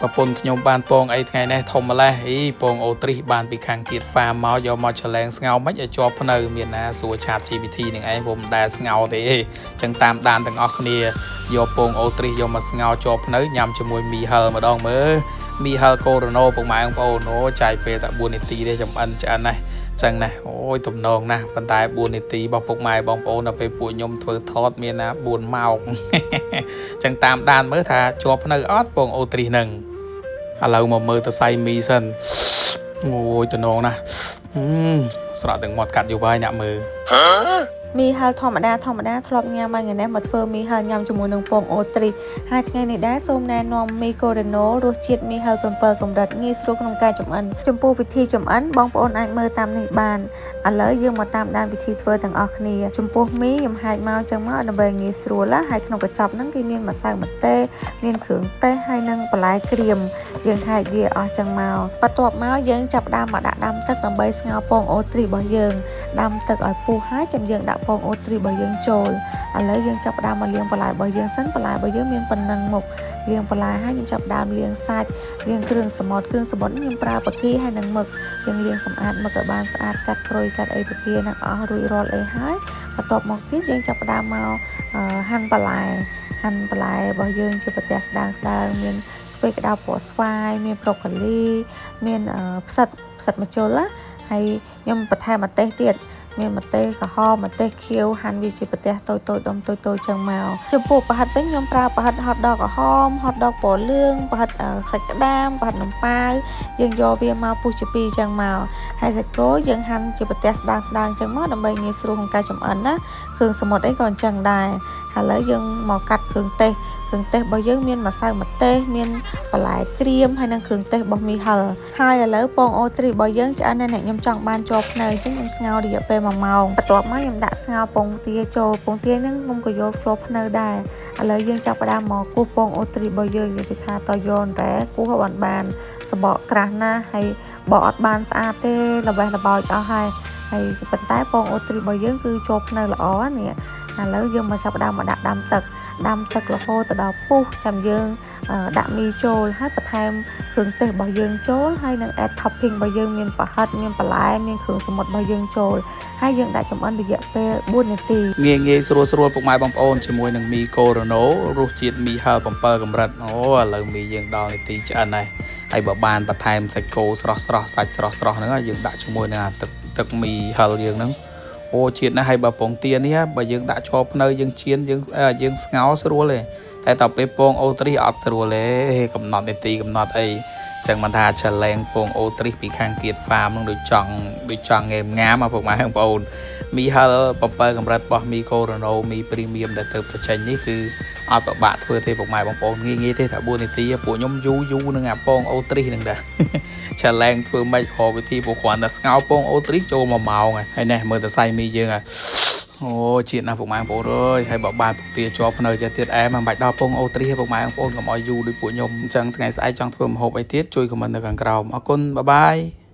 ប្រពន្ធខ្ញុំបានពងអីថ្ងៃនេះធំម្លេះអីពងអូទ្រីសបានពីខាងទៀតហ្វាមកយកមកច្រលែងស្ងោមិនឲ្យជាប់ភ្នៅមានណាសួរឆាត GPT នឹងឯងពុំដែលស្ងោទេចឹងតាមដានទាំងអស់គ្នាយកពងអូទ្រីសយកមកស្ងោជាប់ភ្នៅញ៉ាំជាមួយមីហិលម្ដងមើលមីហិលកូរ៉ូណូពុកម៉ែបងប្អូនអូចាយពេលតែ4នាទីទេចំអិនឆ្អិនណាចឹងណាអូយទំនងណាប៉ុន្តែ4នាទីរបស់ពុកម៉ែបងប្អូនដល់ពេលពួកខ្ញុំធ្វើថតមានណា4ម៉ោងចឹងតាមដានមើលថាជាប់ភ្នៅអត់ពងអូទ្រីសនឹងឥឡូវមកមើលទៅសៃមីសិនអូយទំនងណាស្រក់ទាំងមាត់កាត់យូរហើយអ្នកមើលមីហិលធម្មតាធ្លាប់ញ៉ាំថ្ងៃនេះមកធ្វើមីហិលញ៉ាំជាមួយនឹងពងអូទ្រីសហើយថ្ងៃនេះដែរសូមណែនាំមីកូរ៉ាណូរសជាតិមីហិល7កម្រិតងាយស្រួលក្នុងការចម្អិនចំពោះវិធីចម្អិនបងប្អូនអាចមើលតាមនេះបានឥឡូវយើងមកតាមដានវិធីធ្វើទាំងអស់គ្នាចំពោះមីខ្ញុំហាច់មកចឹងមកដើម្បីងាយស្រួលហើយក្នុងកញ្ចប់ហ្នឹងគេមានម្សៅម្ទេសមានគ្រឿងទេសហើយនិងបន្លែក្រៀមយើងហាច់វាអស់ចឹងមកបន្ទាប់មកយើងចាប់ផ្ដើមមកដាក់ដាំទឹកដើម្បីស្ងោរពងអូទ្រីសរបស់យើងដាំទឹកឲ្យពុះហើយចាំយើងដាក់ពងអូទ្រីសរបស់យើងចូលឥឡូវយើងចាប់ផ្ដើមមកលាងបន្លែរបស់យើងសិនបន្លែរបស់យើងមានប៉ុណ្ណឹងមុខលាងបន្លែហើយខ្ញុំចាប់ផ្ដើមលាងសាច់លាងគ្រឿងសមុទ្រខ្ញុំប្រើបកាហើយនិងមឹកយើងលាងសម្អាតមឹកឲ្យបានស្អាតកាត់ក្រួយកាត់អីបកាហ្នឹងអស់រួចរាល់អីហើយបន្ទាប់មកទៀតយើងចាប់ផ្ដើមមកហាន់បន្លែរបស់យើងជាប្រទេសស្ដើងមានស្ពៃក្តៅពណ៌ស្វាយមានប្រូកូលីមានផ្សិតម្ជុលណាហើយខ្ញុំបន្ថែមម្ទេសទៀតមានម្ទេសក្រហមម្ទេសខៀវហាន់វាជាប្រទេសតូចដុំតូចចឹងមកចំពោះប្រហិតវិញខ្ញុំប្រើប្រហិតហត់ដកក្រហមហត់ដកពណ៌លឿងប្រហិតសាច់ក្តាមប្រហិតនំប៉ាវយើងយកវាមកពុះជាពីរចឹងមកហើយសាច់គោយើងហាន់ជាប្រទេសស្ដើងចឹងមកដើម្បីងាយស្រួលក្នុងការចម្អិនណាគ្រឿងសមុទ្រអីក៏អញ្ចឹងដែរឥឡូវយើងមកកាត់គ្រឿងទេសរបស់យើងមានម្សៅម្ទេសមានបន្លែក្រៀមហើយនិងគ្រឿងទេសរបស់មីហិលហើយឥឡូវពងអូទ្រីសរបស់យើងឆ្អិនហើយអ្នកខ្ញុំចង់បានជាប់ភ្នែកអញ្ចឹងខ្ញុំស្ងោររយៈពេល1ម៉ោងបន្ទាប់មកខ្ញុំដាក់ស្ងោរពងទាចូលពងទាហ្នឹងខ្ញុំក៏យកជាប់ភ្នែកដែរឥឡូវយើងចាប់ផ្ដើមមកគោះពងអូទ្រីសរបស់យើងនិយាយថាតយនរ៉ែគោះឲ្យបានសបកក្រាស់ណាស់ហើយបកអត់បានស្អាតទេល្បេះល្បោចអស់ហើយប៉ុន្តែពងអូទ្រីសរបស់យើងគឺជាប់ភ្នែកល្អនេះឥឡូវយើងមកចាប់ផ្ដើមមកដាក់ដាំទឹករហូតទៅដល់ពុះចាំយើងដាក់មីចូលហើយបន្ថែមគ្រឿងទេសរបស់យើងចូលហើយនឹង add topping របស់យើងមានប្រហិតមានបន្លែមានគ្រឿងសមុទ្ររបស់យើងចូលហើយយើងដាក់ចម្អិនរយៈពេល4នាទីងាយស្រួលពុកម៉ែបងប្អូនជាមួយនឹងមីកូរ៉ូណូរសជាតិមីហិល7កម្រិតអូឥឡូវមីយើងដល់នាទីឆ្អិនហើយបើបានបន្ថែមសាច់គោស្រស់សាច់ស្រស់ហ្នឹងយើងដាក់ជាមួយនឹងទឹកមីហិលយើងហ្នឹងអូជាតិណាស់ហើយបើពងទានេះបើយើងដាក់ជាប់ភ្នៅយើងចៀនយើងស្ងោស្រួលទេតែតទៅពេលពងអូទ្រីសអត់ស្រួលទេកំណត់នាទីកំណត់អីចឹងមិនថាច្រលែងពងអូទ្រីសពីខាងគៀតហ្វាមនឹងដូចចង់ងាមពុកម៉ែបងប្អូនមីហិល7កម្រិតរបស់មីកូរ៉ូណូមីព្រីមៀមដែលទៅចេញនេះគឺអត់ពិបាកធ្វើទេពុកម៉ែបងប្អូនងាយទេថា4នាទីពួកខ្ញុំយូរនឹងអាពងអូទ្រីសនឹងដែរច្រលែងធ្វើមិនហៅវិធីពួកគ្រាន់តែស្ងោពងអូទ្រីសចូល1ម៉ោងហើយនេះមើលទៅសៃមីយើងអូជាតិណាស់ពុកម៉ែបងប្អូនអើយហើយបើបានពុកទាជាប់ភ្នៅចេះទៀតមិនបាច់ដល់ពងអូទ្រីសពុកម៉ែបងប្អូនកុំឲ្យយូរដូចពួកខ្ញុំអញ្ចឹងថ្ងៃស្អែកចង់ធ្វើម្ហូបអីទៀតជួយខមមិននៅខាងក្រោមអរគុណបាយបាយ